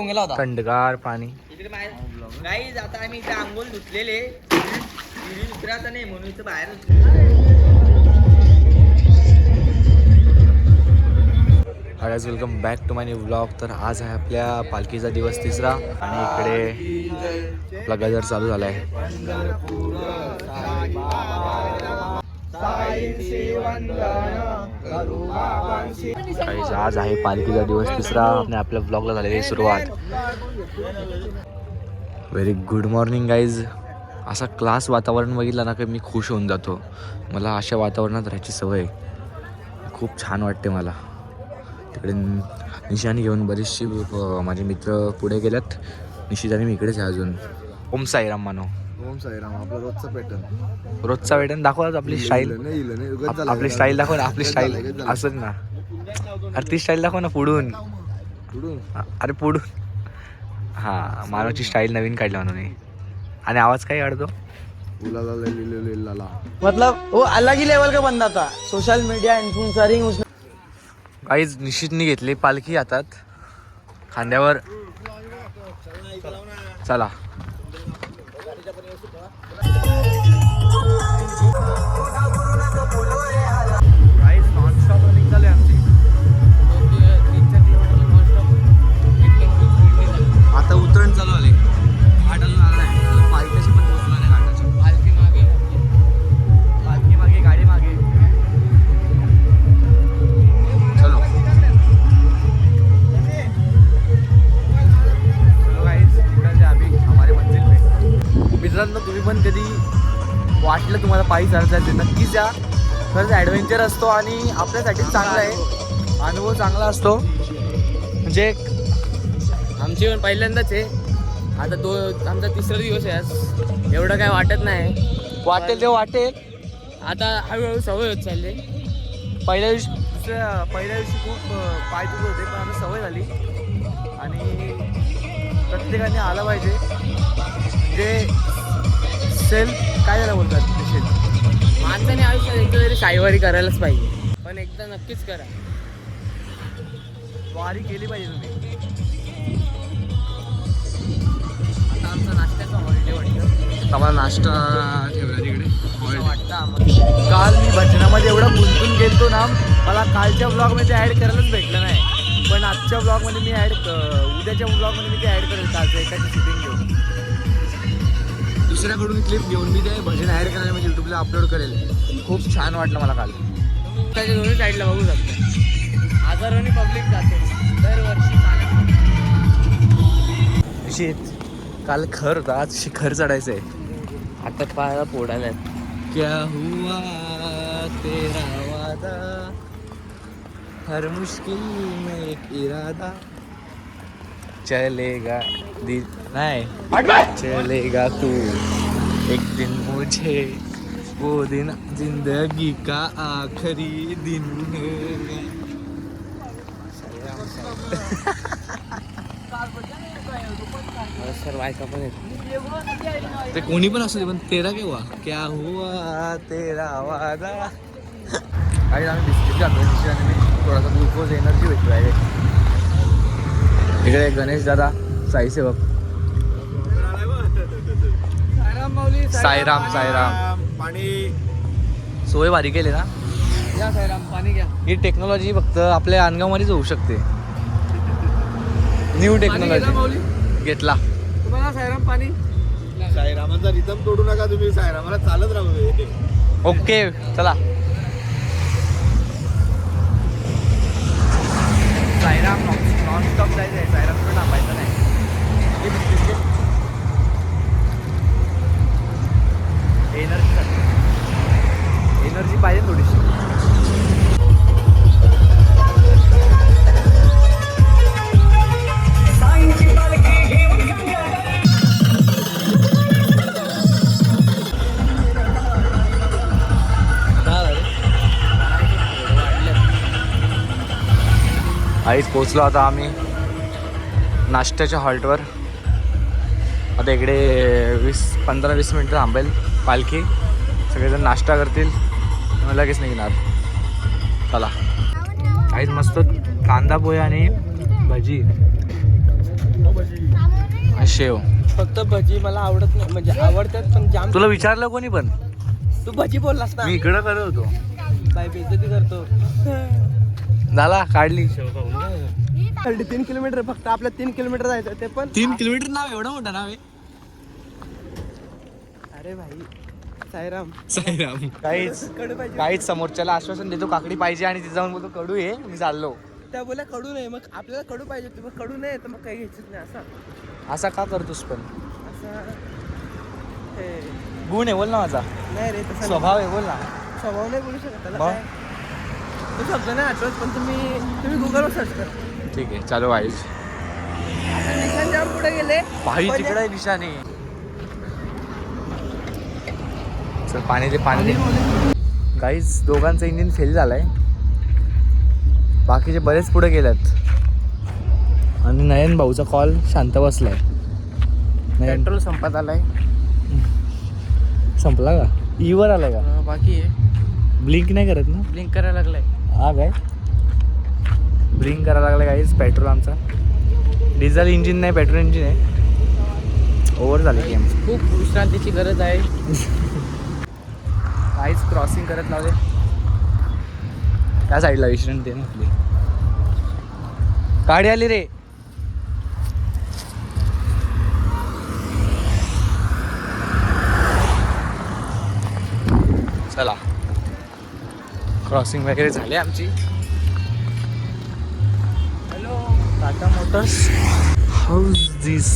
गेला होता. थंडगार पाणी. इकडे बाहेर गाईज आता आम्ही इथे आंघोळ धुतलेले उतरायचं नाही म्हणून इथं बाहेर guys welcome back to my new vlog. तर आज आहे आपल्या पालखीचा दिवस 3रा आणि इकडे आपला गजर चालू झाला आहे. आज आहे पालखीचा दिवस 3रा आणि आपल्या व्लॉगला झालेली सुरुवात. Very good morning guys. असा क्लास वातावरण बघितलं ना की मी खुश होऊन जातो. मला अशा वातावरणात राहायची सवय, खूप छान वाटते मला. तिकडे निशाणी घेऊन बरीचशी माझे मित्र पुढे गेल्यात. निशिताने मी इकडेच आहे अजून. ओम साईराम मानो. ओम साईराम. आपला रोजचा पॅटर्न. रोजचा पॅटर्न दाखवा आपली स्टाईल. आपली स्टाईल दाखव ना. आपली स्टाईल असंच ना. अरे ती स्टाईल दाखव ना पुढून. अरे पुढून. हा मानवची स्टाईल नवीन काढली म्हणून. आणि आवाज काय काढतो. मतलब वो अलग ही लेवल का बंदा था. सोशल मीडिया इन्फ्लुएंसरिंग उसने काहीच निश्चितनी घेतली पालखी हातात खांद्यावर. चला आता उतरण चालू आले. घाट अजून आला नाही. पालखीशी पण पोहोचला नाही घाटाच्या. पालखी मागे गाडी मागे. चलो गाइस निकल जाए अभी हमारे मंजिल पे. मित्रांनो तुम्ही पण कधी वाटलं तुम्हाला पायी चालायचं नक्कीच या. खरंच ॲडव्हेंचर असतो आणि आपल्यासाठी चांगला आहे. अनुभव चांगला असतो. म्हणजे आमची पण पहिल्यांदाच आहे. आता आमचा 3रा दिवस आहे आज. एवढं काय वाटत नाही. वाटेल ते वाटेल. आता हळूहळू सवय होत चालली. पहिल्या दिवशी खूप पाय दुखत होते पण आता सवय झाली. आणि प्रत्येकाने आलं पाहिजे. म्हणजे सेल्फ काय झालं बोलतात माणसाने आयुष्यात एकदा तरी साईवारी करायलाच पाहिजे. पण एकदा नक्कीच करा. वारी केली पाहिजे तुम्ही. आता आमचा नाश्त्याचा हॉलिडे वाटतं. आम्हाला नाश्ता ठेवला तिकडे वाटतं आम्हाला. काल मी भजनामध्ये एवढं गुंतून गेलतो ना, मला कालच्या ब्लॉगमध्ये ॲड करायलाच भेटलं नाही. पण आजच्या ब्लॉगमध्ये मी उद्याच्या ब्लॉगमध्ये मी ते ॲड करेल. कालचं एकाची शूटिंग घेऊन दुसऱ्याकडून क्लिप घेऊन मी ते भजन ॲड करायला म्हणजे यूट्यूबला अपलोड करेल. खूप छान वाटलं मला काल. त्याच्या दोन्ही साईडला बघू शकतो. हजारोनी पब्लिक जाते दरवर्षी. काल खर होता, आज शिखर चढायचं आहे. आता पायाला पोडायला. क्या हुआ तेरा वादा हर मुश्किल में एक इरादा चलेगा नहीं चलेगा तू एक दिन मुझे वो दिन जिंदगी का आखिरी दिन है. सर बायका पण येत. ते कोणी पण असू दे पण तेरा केव्हा क्या हुआ तेरा वादा. काही आम्ही बिस्किट घालतो. थोडासा ग्लुकोज एनर्जी भेटतो आहे. इकडे गणेश दादा साई सेवक. साईराम पाणी सोय भारी केली ना. या साईराम पाणी घ्या. ही टेक्नॉलॉजी फक्त आपल्या अनगावमध्येच होऊ शकते. न्यू टेक्नॉलॉजी घेतला. तुम्हाला साईराम पाणी. साईरामाचा रिदम तोडू नका तुम्ही. साईरामाला चालत राहू. ओके चला. साईराम नॉनस्टॉप जायचं आहे. साईरामकडे थांबायचं नाही. एनर्जी पाहिजे थोडीशी. आईच पोचलो आता आम्ही नाश्त्याच्या हॉल्टवर. आता इकडे 15-20 मिनटं थांबेल पालखी. सगळेजण नाश्ता करतील मग लगेच निघणार. चला आईच मस्त कांदा पोहे आणि भजी. आणि शेव. फक्त भजी मला आवडत नाही, म्हणजे आवडतात पण जाम. तुला विचारलं कोणी पण? तू भजी बोललास ना. मी इकडं करत होतो. बाय बेइज्जती करतो. झाला काढली. 3 किलोमीटर फक्त आपल्या 3 किलोमीटर जायचं ते पण 3 किलोमीटर नाव एवढं मोठं नाव आहे. अरे भाई साईराम काहीच समोरच्याला आश्वासन देतो काकडी पाहिजे आणि तिथे जाऊन बोलतो कडू आहे मी चाललो. त्या बोला कडू नाही, मग आपल्याला कडू पाहिजे मग कडू नाही तर मग काही घ्यायचंच नाही. असा का करतोस पण? असं हे गुण आहे बोल ना माझा. नाही रे, तसा स्वभाव आहे बोल ना. स्वभाव नाही बोलू शकत त्याला. मग? काय तो शब्द नाही आठवत, पण तुम्ही गुगलवर सर्च करा. ठीक आहे चालू वाईज. निशान जाम पुढे गेले. भाई तिकडे निशाने. चल पाणी दे पाणी दे. गाईज दोघांचं इंजिन फेल झालंय, बाकीचे बरेच पुढे गेल्यात. आणि नयन भाऊचा कॉल शांत बसलाय. नयन पेट्रोल संपत आलाय. संपला का? ईवर आलाय का? बाकी आहे. ब्लिंक नाही करत ना? ब्लिंक करायला लागलाय. हा काय ब्लिंक करायला लागलाय गाईज. पेट्रोल आमचा डिझेल इंजिन नाही, पेट्रोल इंजिन आहे. ओव्हर झाले गेम. खूप विश्रांतीची गरज आहे. काहीच क्रॉसिंग करत लावले त्या साईडला विश्रांती आहे आपली. गाडी आली रे. चला क्रॉसिंग वगैरे झाली आमची. Hello Tata Motors. हाऊस दिस.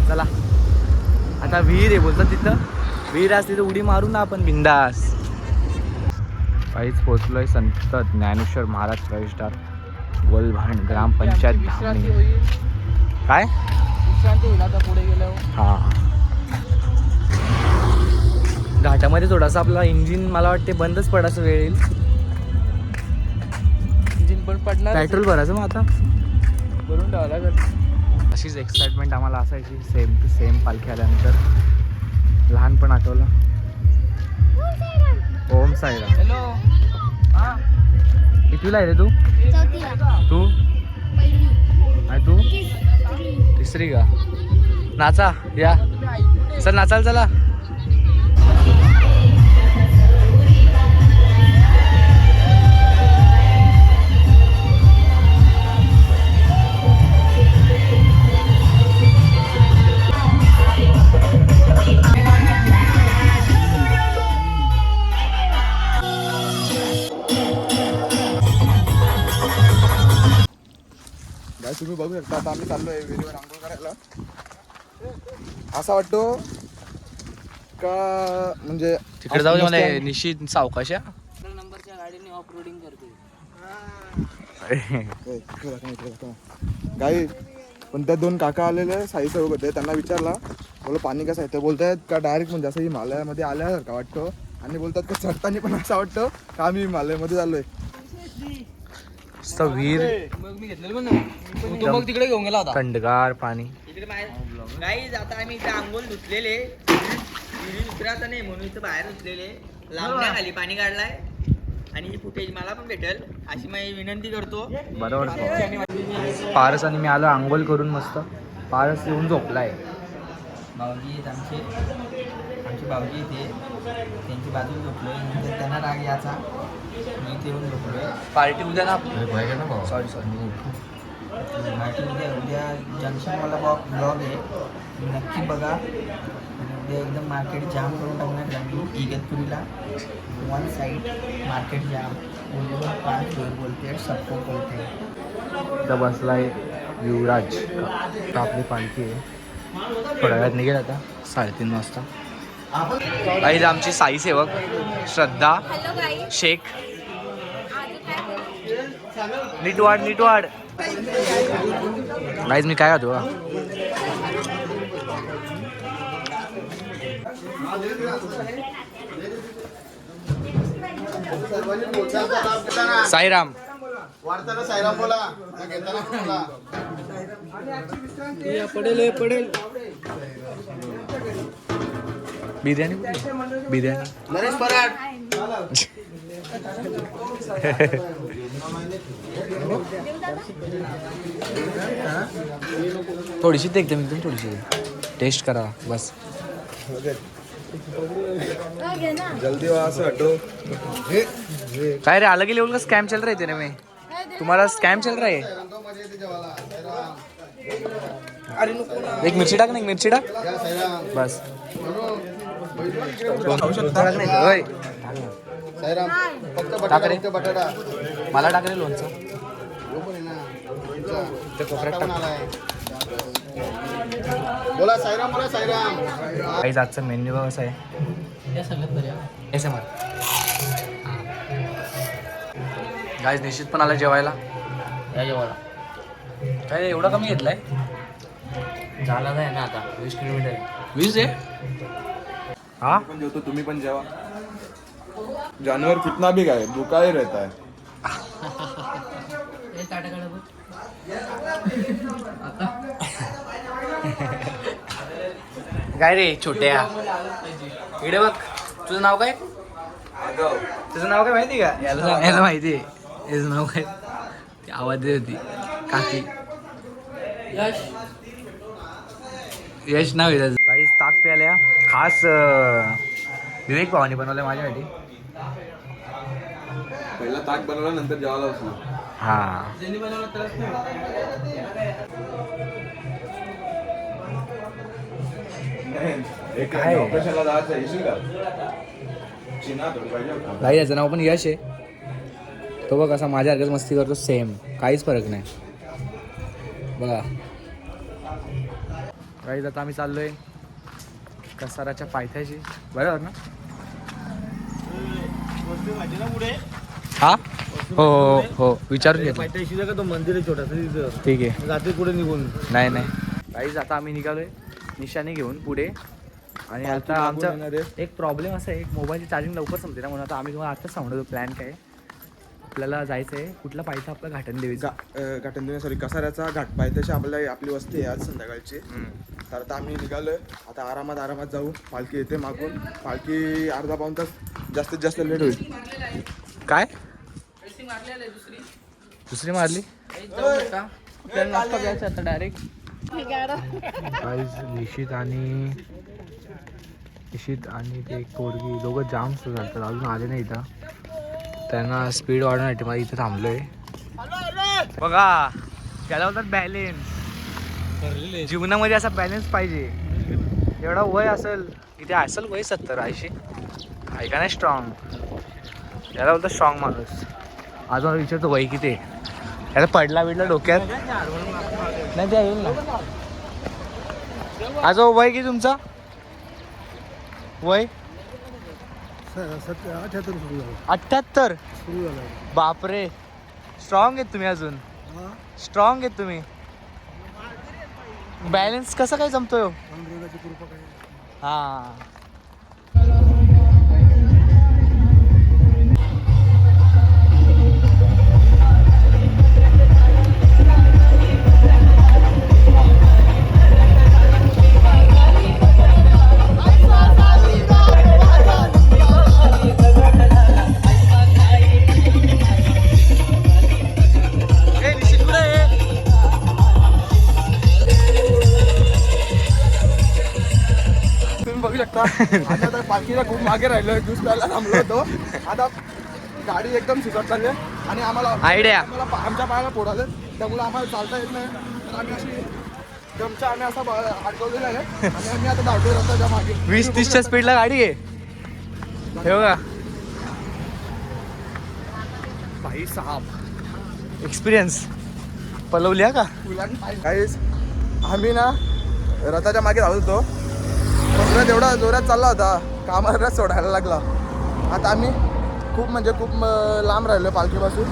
चला आता विहीर आहे बोलतात तिथं. विहीर असली तर उडी मारू ना आपण बिंदास. काहीच पोचलोय संत ज्ञानेश्वर महाराज प्रवेशद्वार वलभांड ग्रामपंचायत धामणी. काय विश्रांती होईल आता पुढे गेल्यावर. हां घाटामध्ये थोडासा आपला इंजिन मला वाटते बंदच पडायचं वेळ येईल. इंजिन पण पडणार. पेट्रोल भरायचं मग आता भरून ठेवावं लागेल. अशीच एक्साइटमेंट आम्हाला असायची सेम टू सेम पालखी आल्यानंतर. लहानपण आठवलं. ओम साईराम. हॅलो. हा कितवीला आहे रे तू? तू आणि तू तिसरी का? नाचा या सर नाचाल चला. तुम्ही बघू शकता आता आम्ही चाललोय विहिरीवर आंघोळ करायला. असा वाटतो का म्हणजे तिकडे जाऊ मला निश्चित सावकाश. नंबरच्या गाडीने ऑफ रोडिंग करते. गाई पण त्या 2 काका आलेले साई सोबत होते. त्यांना विचारला बोला पाणी कसं आहे, ते बोलतायत का डायरेक्ट म्हणजे असं हिमालयामध्ये आल्यासारखं वाटतं. आणि बोलतात का चढताना पण असं वाटतं का आम्ही हिमालयामध्ये चाललोय. विहीर मग मी घेतलेलं पण नाही. तू मग तिकडे घेऊन गेला होता. थंडगार पाणी. इकडे गाईज आता आम्ही इथे आंघोळ धुतलेले. विहिरी उतरायचं नाही म्हणून इथं बाहेर धुतलेले. लांबण्याखाली पाणी काढलाय आणि ही फुटेज मला पण भेटेल अशी मी विनंती करतो. बरोबर. पारस आणि मी आलो आंघोळ करून मस्त. पारस येऊन झोपलाय. भाऊजी आहेत आमचे भाऊजी इथे त्यांची बाजू झोपलोय. नंतर त्यांना राग याचा मी इथे येऊन झोपलोय. पार्टी उद्या ना सॉरी पार्टी उद्या जंक्शनवाला ब्लॉग आहे, नक्की बघा. उद्या एकदम मार्केट जाम करून टाकणार आम्ही इगतपुरीला. 1 साईड मार्केट जाम. बोलते 5 बोलते सबको बोलते. इथं बसलाय युवराज. आपली पालखी आहे. थोड्या वेळात निघेल आता 3:30 वाजता. गाईज आमची साई सेवक श्रद्धा शेख. नीट वाढ. गाईज मी काय खातो साईराम. वाढताना साईराम बोला, घेताना बोला. पडेल. बिर्याणी नरेश पराठ थोडीशी ते एकदम थोडीशी टेस्ट करा बस. जल्दी वहाँ से हटो. काय रे अलग ही लेवल का स्कैम चल रहा है तेरे में. तुम्हारा स्कैम चल रहा है. एक मिरची टाक ना, एक मिरची टाक बस. टाक नाही होय. टाक रे. मला टाक रे लोणचं. ते कोपऱ्यात टाक. बोला साईराम, बोला साईराम. काही आजचा मेन्यू कसा आहे. गाईज निश्चित पण आला जेवायला. या जेवायला काय एवढा कमी घेतलाय. झाला नाही ना आता 20 किलोमीटर. 20 आहे. हा पण जेवतो, तुम्ही पण जेवा. जानवर कितना भी खाए भूखा ही रहता है. काय रे छोट्या इकडे बघ. तुझं नाव काय. तुझं नाव काय माहिती का. याला माहिती आहे. याचं नाव काय. ती आवाज देत होती काकी. यश नाव आहे त्याचं. काही ताक प्यायला खास विवेक भावानी बनवलंय माझ्यासाठी. पहिला ताक बनवला नंतर जेवायला बसलो. हा काय? ऑपरेशनला जायचं येशील का. चिना थोडी पाहिजे होता. नाही याचं नाव पण यश आहे. तो बघ असा माझ्यासारखंच मस्ती करतो सेम. काहीच फरक नाही बघा. काही आता आम्ही चाललोय कसाराच्या पायथ्याशी. बरोबर ना. हा हो हो हो विचारून घेतो. पायथ्याशी का तो मंदिर आहे छोटासा तिथं. ठीक आहे जाते पुढे निघून. नाही नाही काहीच. आता आम्ही निघालोय निशाने घेऊन पुढे. आणि आता आमचा एक प्रॉब्लेम असा आहे. एक मोबाईलची चार्जिंग लवकर संपते ना, म्हणून आता आम्ही तुम्हाला आताच सांगतो प्लॅन काय. आपल्याला जायचं आहे कुठला पायथा आपला घाटन देवीचा. घाटन देवी सॉरी कसाऱ्याचा घाट पायथ्याशी आपली वस्ती आहे आज संध्याकाळची. तर आता आम्ही निघालोय. आता आरामात जाऊ. पालखी येते मागून. पालखी अर्धा पाऊण तास जास्तीत जास्त लेट होईल. काय दुसरी मारली. आता डायरेक्ट निशित आणि ते पोरगी दोघं जाम सुरू झालं. अजून आले नाही इथं. त्यांना स्पीड वाढवण्यासाठी मला इथे थांबलोय. बघा त्याला बोलतात बॅलेन्स. जीवनामध्ये असा बॅलेन्स पाहिजे. एवढा वय असेल इथे असेल वय 70-80. ऐका नाही स्ट्रॉंग. याला बोलतात स्ट्रॉंग माणूस. आज मला विचारतो वय किती. याला पडला डोक्यात नाही त्या येईल ना. आज वय किती तुमचा. वय 78. बापरे स्ट्रॉंग आहेत तुम्ही. अजून स्ट्रॉंग आहेत तुम्ही. बॅलन्स कसा काय जमतोय. हा बघू शकता. आता पालखीला खूप मागे राहिलो. ज्यूस प्यायला थांबलो होतो. आता गाडी एकदम सुचत चालली आणि आम्हाला आमच्या पायाला पोडाले. त्यामुळे आम्हाला चालता येत नाही. तर आम्ही अशी गमचा आम्ही असा अडकवलेला आहे. आणि आम्ही आता धावतोय रस्त्याच्या मागे. 20-30च्या स्पीडला गाडी आहे. हे बघा भाई साहब एक्सपिरियन्स पलवल्या का. काहीच आम्ही ना रथाच्या मागे धावत होतो. रथ एवढा जोरात चालला होता का आम्हाला रथ सोडायला लागला. आता आम्ही खूप लांब राहिलो पालखीपासून.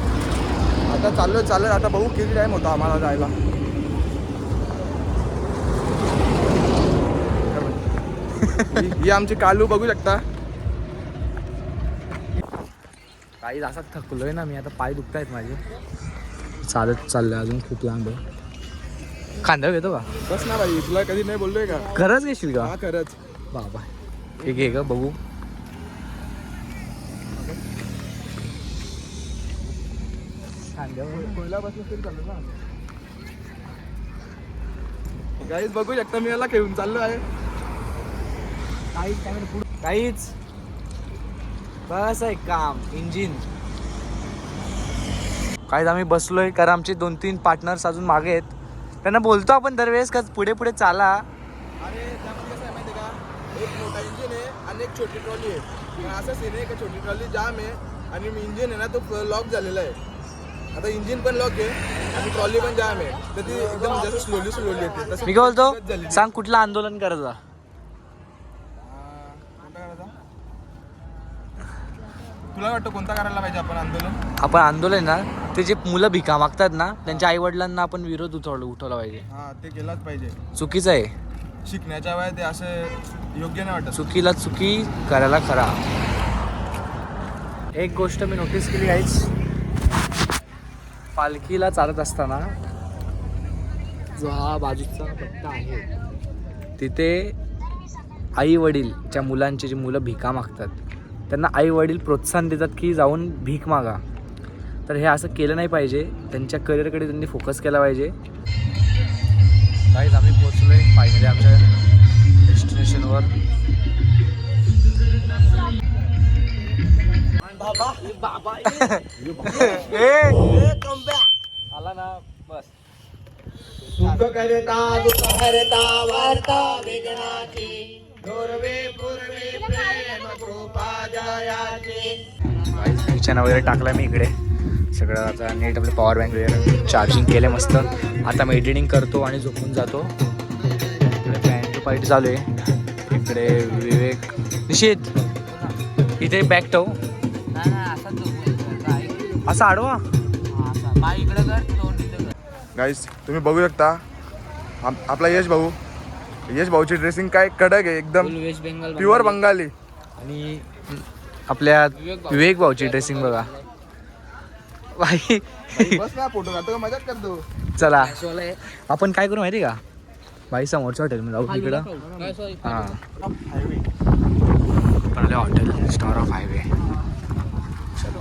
आता चाललोय. आता बघू किती टाईम होता आम्हाला जायला. ही आमची कालू बघू शकता. काही असा थकलोय ना मी. आता पाय दुखतायत माझे. चालत चाललंय अजून खूप लांब आहे. खांद्यावर घेतो का. बस ना भाई तुला कधी नाही बोललोय का. खरंच घेशील का. हा खरंच. बाबा ठीक आहे का बघू. पहिल्यापासून तरी चालू ना. गाईज बघू शकता मी याला खेळून चाललो आहे. काहीच बस आहे काम इंजिन. काय आम्ही बसलोय कारण आमचे 2-3 पार्टनर्स अजून मागे आहेत. त्यांना बोलतो आपण दरवेळेस का पुढे पुढे चाला. अरे त्यामध्ये कसं आहे माहिती आहे का, एक मोठा इंजिन आहे आणि एक छोटी ट्रॉली आहे. पण असं सीन आहे का छोटी ट्रॉली जाम आहे आणि इंजिन आहे ना तो लॉक झालेला आहे. आता इंजिन पण लॉक आहे आणि ट्रॉली पण जाम आहे, तर ती एकदम जास्त स्लोली येते. तसं मी काय बोलतो सांग कुठलं आंदोलन करायचं. तुला वाटतं कोणता करायला पाहिजे आपण आंदोलन? आपण आंदोलन ना ते जे मुलं भिका मागतात ना त्यांच्या आई वडिलांना आपण विरोध उठवला पाहिजे. हा ते केलाच पाहिजे. चुकीचं आहे. शिकण्याच्या वेळेत ते असं योग्य नाही वाटत. चुकीला चुकी करायला खरा. एक गोष्ट मी नोटीस केली आहेच, पालखीला चालत असताना जो हा बाजूचा पट्टा आहे तिथे आई वडीलच्या मुलांचे जे मुलं भिका मागतात त्यांना आई वडील प्रोत्साहन देतात की जाऊन भीक मागा. तर हे असं केलं नाही पाहिजे. त्यांच्या करिअरकडे त्यांनी फोकस केला पाहिजे. काहीच आम्ही पोचलो आहे फायनली आमच्या डेस्टिनेशनवर. आला ना बस. सुख करता दुःख हरता वार्ता विघ्नाची दुर्वे पूर्वे प्रेम कृपा जयाची. किचन वगैरे टाकला मी इकडे सगळं. आता नीट आपले पॉवर बँक वगैरे चार्जिंग केले मस्त. आता मी एडिटिंग करतो आणि झोपून जातो. इकडे पॅन्ट पार्टी चालू आहे. इकडे विवेक निषेध इथे बॅक टव असा आडवा. गाईस तुम्ही बघू शकता आपला यश भाऊची ड्रेसिंग काय कडक आहे एकदम. West Bengal pure Bengali. आणि आपल्या विवेक भाऊची ड्रेसिंग बघा. भाई बस ना फोटो काढतो का मजाच करतो. चला आपण काय करू माहिती का, भाई समोरच्या हॉटेलमध्ये जाऊ तिकडं. हां पण हॉटेल स्टार ऑफ हायवे. चलो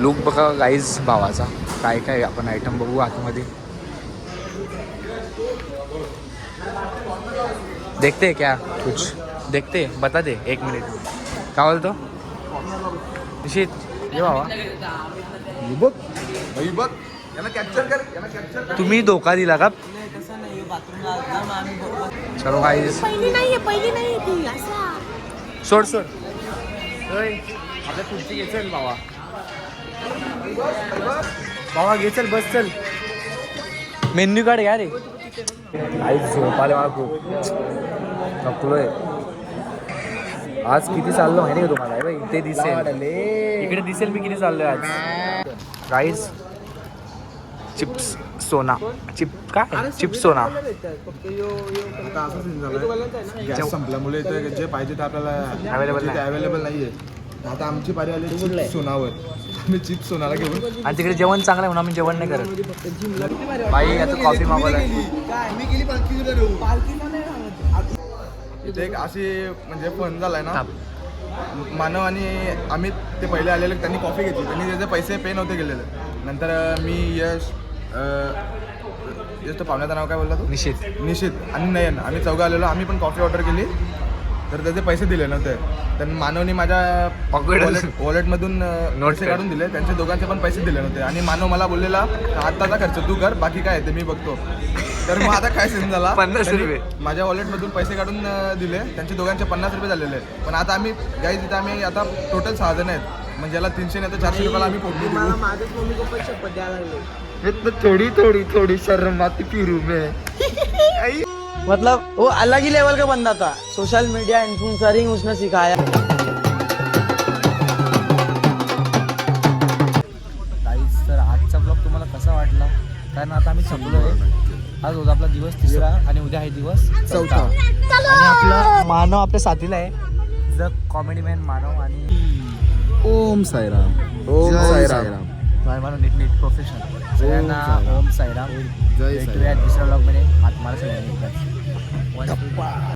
लुक बघा गाईज भावाचा. काय काय आपण आयटम बघू आतमध्ये. देखते क्या कुछ देखते बता दे 1 मिनिट. काय बोलतो निशित ये बाबा. बघ याला कॅप्चर कर. तुम्ही धोका दिला का. चलो गाईज पहिली नाहीये ती असा. सोड आपल्या खुर्ची घे चल बाबा. घे चल बस चल. मेन्यू कार्ड घ्या रे. आई झोपाले मला खूप थकलोय. आज किती चाललो माहिती का तुम्हाला. बाई इथे दिसेल इकडे दिसेल मी किती चाललोय आज. गाईज चिप्स सोना चिप्स सोना. आता असं सीन झालं गॅस संपल्यामुळे इथे जे पाहिजे ते आपल्याला अवेलेबल नाहीये. आता आमची पारी आली सोनावर. मी चिप्स सोनाला घेऊन आणि तिकडे जेवण चांगलं आहे म्हणून आम्ही जेवण नाही करत. बाई आता कॉफी मागवला. इथे एक अशी म्हणजे फन झालाय ना. मानव आणि आम्ही ते पहिले आलेले त्यांनी कॉफी घेतली. त्यांनी त्याचे पैसे पे नव्हते गेलेले. नंतर मी यश तर पाहुण्याचं नाव काय बोलला तू. निशित आणि नयन आम्ही चौघं आलेलो. आम्ही पण कॉफी ऑर्डर केली तर त्याचे पैसे दिले नव्हते. तर मानवनी माझ्या वॉलेटमधून नोट्स काढून दिले. त्यांचे दोघांचे पण पैसे दिले नव्हते. आणि मानव मला बोललेला आत्ताचा खर्च तू कर बाकी काय ते मी बघतो. तर मग आता काय सीन झाला 50 रुपये माझ्या वॉलेटमधून पैसे काढून दिले. त्यांचे दोघांचे 50 रुपये झालेले. पण आता आम्ही गाईज इथं आम्ही आता टोटल 6 जण आहेत. म्हणजे याला 300 नाही तर 400 रुपयाला आम्ही फोडणी दिली. माझ्याच मम्मी पप्पा शपथ द्यायला लागले. थोड़ी शर्म आती फिरू में. मतलब वो अलग ही लेवल का बंदा था. सोशल मीडिया इन्फ्लुएंसरिंग उसने सिखाया. तर आजचा ब्लॉग तुम्हाला कसा वाटला. कारण आता आम्ही संपलो आहे. आज होता आपला दिवस 3रा आणि उद्या आहे दिवस 4था. आणि आपला मानव आपल्या साथीला आहे. द कॉमेडी मॅन मानव आणि ओम साईराम. मानव नीट प्रोफेशनल. सगळ्यांना ओम साईराम. भेटूया दुसऱ्या ब्लॉगमध्ये. तुम्हाला सगळ्यांनी